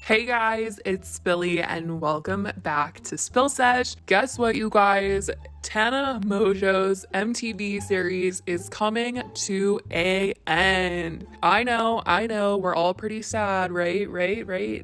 Hey guys, it's Billy and welcome back to Spill Sesh. Guess what, you guys? Tana Mongeau'S MTV series is coming to an end. I know, we're all pretty sad, right?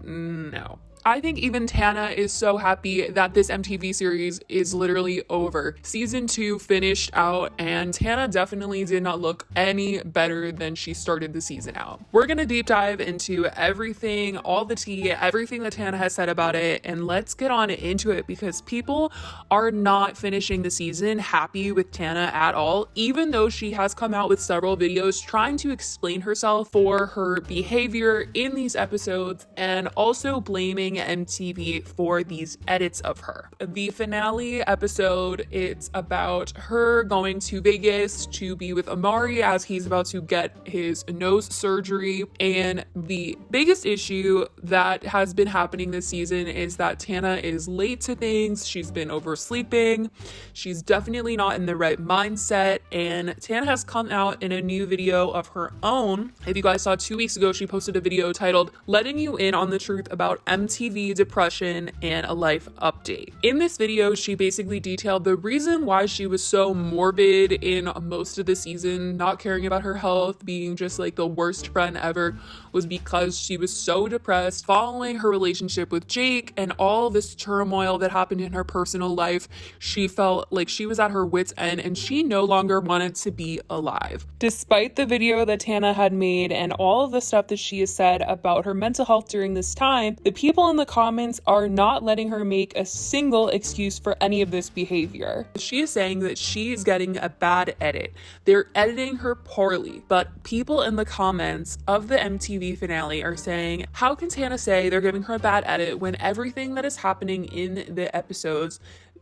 No. I think even Tana is so happy that this MTV series is literally over. Season 2 finished out and Tana definitely did not look any better than she started the season out. We're gonna deep dive into everything, all the tea, everything that Tana has said about it, and let's get on into it because people are not finishing the season happy with Tana at all, even though she has come out with several videos trying to explain herself for her behavior in these episodes and also blaming MTV for these edits of her. The finale episode, it's about her going to Vegas to be with Amari as he's about to get his nose surgery. And the biggest issue that has been happening this season is that Tana is late to things. She's been oversleeping. She's definitely not in the right mindset. And Tana has come out in a new video of her own. If you guys saw 2 weeks ago, she posted a video titled "Letting You In on the Truth About MTV Depression and a Life Update." In this video, she basically detailed the reason why she was so morbid in most of the season, not caring about her health, being just like the worst friend ever, was because she was so depressed following her relationship with Jake and all this turmoil that happened in her personal life. She felt like she was at her wit's end and she no longer wanted to be alive. Despite the video that Tana had made and all of the stuff that she has said about her mental health during this time, the people in the comments are not letting her make a single excuse for any of this behavior. She is saying that she is getting a bad edit. They're editing her poorly, but people in the comments of the MTV finale are saying, how can Tana say they're giving her a bad edit when everything that is happening in the episodes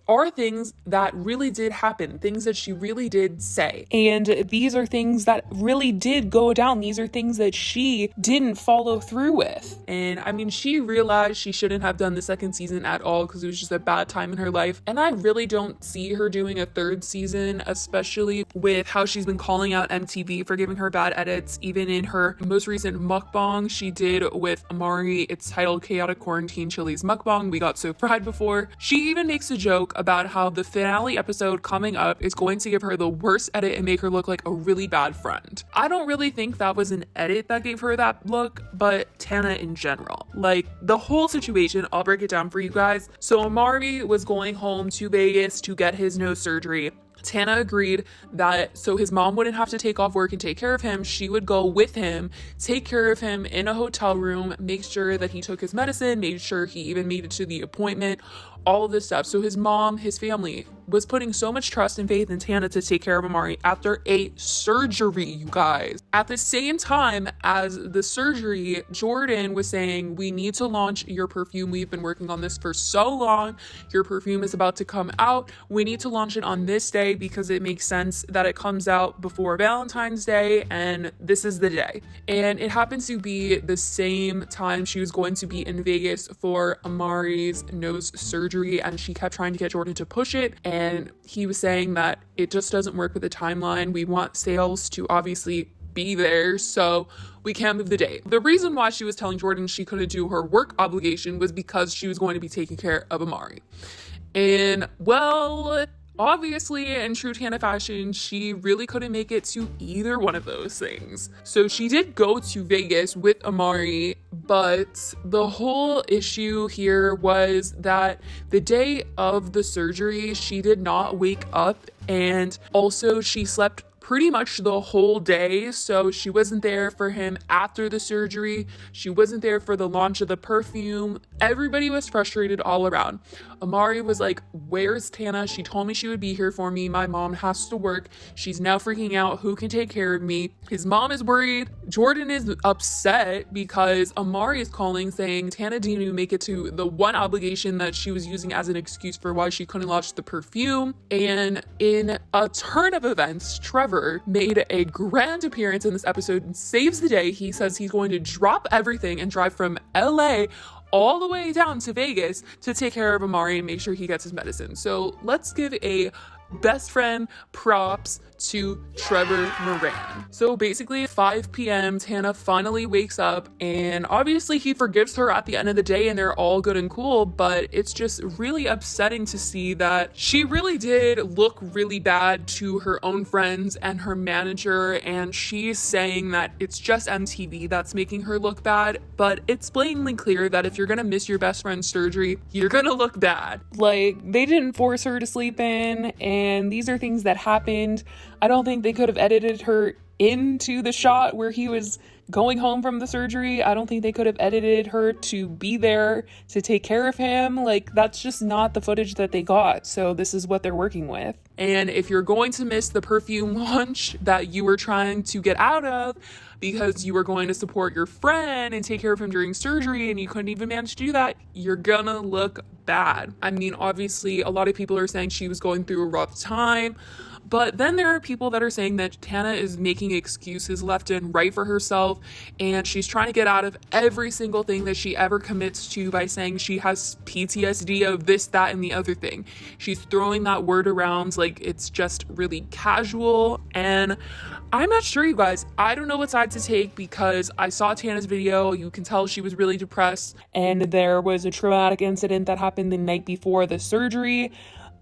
are things that really did happen, things that she really did say. And these are things that really did go down. These are things that she didn't follow through with. And I mean, she realized she shouldn't have done the second season at all because it was just a bad time in her life. And I really don't see her doing a third season, especially with how she's been calling out MTV for giving her bad edits. Even in her most recent mukbang she did with Amari, it's titled Chaotic Quarantine Chili's Mukbang. We got so fried before. She even makes a joke about how the finale episode coming up is going to give her the worst edit and make her look like a really bad friend. I don't really think that was an edit that gave her that look, but Tana in general. Like, the whole situation, I'll break it down for you guys. So Amari was going home to Vegas to get his nose surgery. Tana agreed that so his mom wouldn't have to take off work and take care of him, she would go with him, take care of him in a hotel room, make sure that he took his medicine, made sure he even made it to the appointment, all of this stuff. So his mom, his family, was putting so much trust and faith in Tana to take care of Amari after a surgery, you guys. At the same time as the surgery, Jordan was saying, we need to launch your perfume. We've been working on this for so long. Your perfume is about to come out. We need to launch it on this day because it makes sense that it comes out before Valentine's Day, and this is the day. And it happens to be the same time she was going to be in Vegas for Amari's nose surgery, and she kept trying to get Jordan to push it, and he was saying that it just doesn't work with the timeline. We want sales to obviously be there, so we can't move the date. The reason why she was telling Jordan she couldn't do her work obligation was because she was going to be taking care of Amari. And well, obviously, in true Tana fashion, she really couldn't make it to either one of those things. So she did go to Vegas with Amari, but the whole issue here was that the day of the surgery, she did not wake up, and also she slept pretty much the whole day. So she wasn't there for him after the surgery. She wasn't there for the launch of the perfume. Everybody was frustrated all around. Amari was like, where's Tana? She told me she would be here for me. My mom has to work. She's now freaking out. Who can take care of me? His mom is worried. Jordan is upset because Amari is calling saying Tana didn't even make it to the one obligation that she was using as an excuse for why she couldn't launch the perfume. And in a turn of events, Trevor made a grand appearance in this episode and saves the day. He says he's going to drop everything and drive from LA all the way down to Vegas to take care of Amari and make sure he gets his medicine. So let's give a best friend props to Trevor Moran. So basically 5 p.m. Tana finally wakes up, and obviously he forgives her at the end of the day and they're all good and cool, but it's just really upsetting to see that she really did look really bad to her own friends and her manager, and she's saying that it's just MTV that's making her look bad, but it's blatantly clear that if you're gonna miss your best friend's surgery, you're gonna look bad. Like, they didn't force her to sleep in, and these are things that happened. I don't think they could have edited her into the shot where he was going home from the surgery. I don't think they could have edited her to be there to take care of him. Like, that's just not the footage that they got. So this is what they're working with. And if you're going to miss the perfume launch that you were trying to get out of because you were going to support your friend and take care of him during surgery and you couldn't even manage to do that, you're gonna look bad. I mean, obviously, a lot of people are saying she was going through a rough time. But then there are people that are saying that Tana is making excuses left and right for herself, and she's trying to get out of every single thing that she ever commits to by saying she has PTSD of this, that, and the other thing. She's throwing that word around like it's just really casual, and I'm not sure, you guys. I don't know what side to take because I saw Tana's video. You can tell she was really depressed, and there was a traumatic incident that happened the night before the surgery.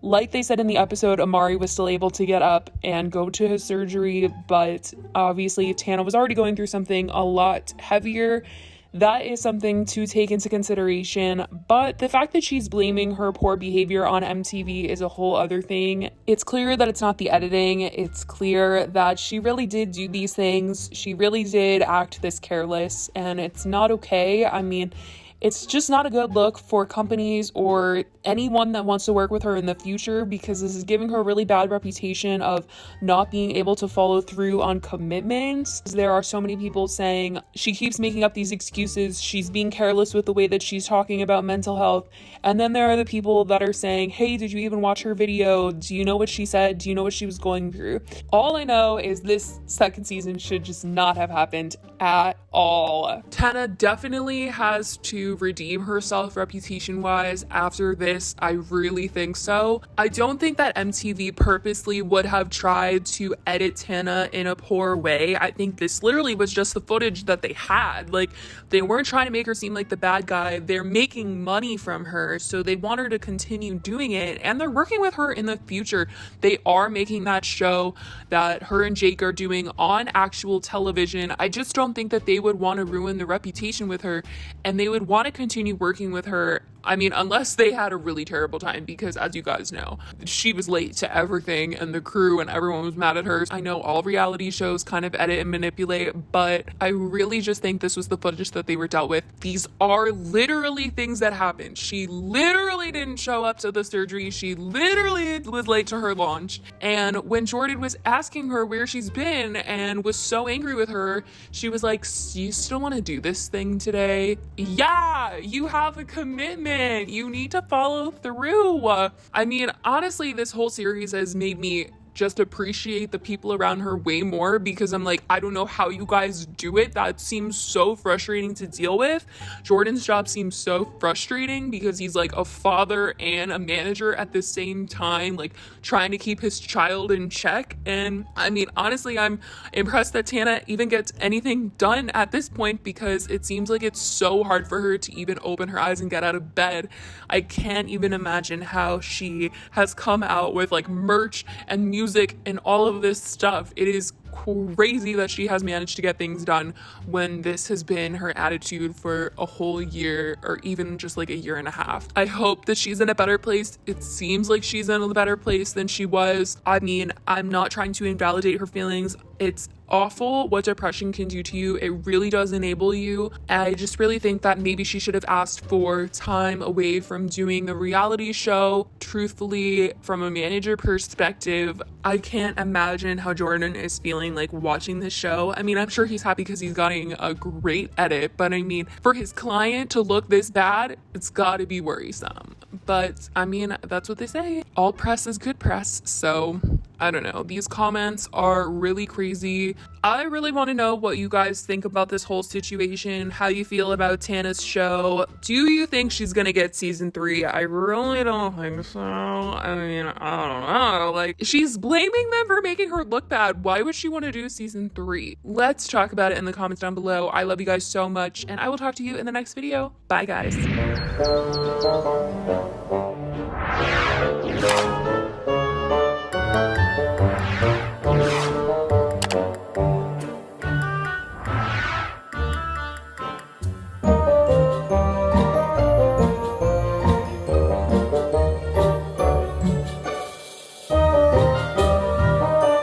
Like they said in the episode, Amari was still able to get up and go to his surgery, but obviously Tana was already going through something a lot heavier. That is something to take into consideration, but the fact that she's blaming her poor behavior on MTV is a whole other thing. It's clear that it's not the editing. It's clear that she really did do these things. She really did act this careless, and it's not okay. I mean, it's just not a good look for companies or anyone that wants to work with her in the future, because this is giving her a really bad reputation of not being able to follow through on commitments. There are so many people saying she keeps making up these excuses, she's being careless with the way that she's talking about mental health. And then there are the people that are saying, hey, did you even watch her video? Do you know what she said? Do you know what she was going through? All I know is this second season should just not have happened at all. Tana definitely has to redeem herself reputation-wise after this. I really think so. I don't think that MTV purposely would have tried to edit Tana in a poor way. I think this literally was just the footage that they had. Like, they weren't trying to make her seem like the bad guy. They're making money from her, so they want her to continue doing it, and they're working with her in the future. They are making that show that her and Jake are doing on actual television. I just don't think that they would want to ruin the reputation with her, and they would want to continue working with her. I mean, unless they had a really terrible time, because as you guys know, she was late to everything and the crew and everyone was mad at her. I know all reality shows kind of edit and manipulate, but I really just think this was the footage that they were dealt with. These are literally things that happened. She literally didn't show up to the surgery. She literally was late to her launch. And when Jordan was asking her where she's been and was so angry with her, she was like, you still want to do this thing today? Yeah, you have a commitment. You need to follow through. I mean, honestly, this whole series has made me just appreciate the people around her way more, because I'm like, I don't know how you guys do it. That seems so frustrating to deal with. Jordan's job seems so frustrating because he's like a father and a manager at the same time, like trying to keep his child in check. And I mean, honestly, I'm impressed that Tana even gets anything done at this point, because it seems like it's so hard for her to even open her eyes and get out of bed. I can't even imagine how she has come out with like merch and music and all of this stuff. It is crazy that she has managed to get things done when this has been her attitude for a whole year, or even just like a year and a half. I hope that she's in a better place. It seems like she's in a better place than she was. I mean, I'm not trying to invalidate her feelings. It's awful what depression can do to you. It really does enable you. I just really think that maybe she should have asked for time away from doing the reality show. Truthfully, from a manager perspective, I can't imagine how Jordan is feeling like watching this show. I mean, I'm sure he's happy because he's getting a great edit, but I mean, for his client to look this bad, it's gotta be worrisome. But I mean, that's what they say. All press is good press, so I don't know. These comments are really crazy. I really want to know what you guys think about this whole situation, how you feel about Tana's show. Do you think she's gonna get season 3? I really don't think so. I mean, I don't know. Like, she's blaming them for making her look bad. Why would she want to do season 3? Let's talk about it in the comments down below. I love you guys so much, and I will talk to you in the next video. Bye, guys.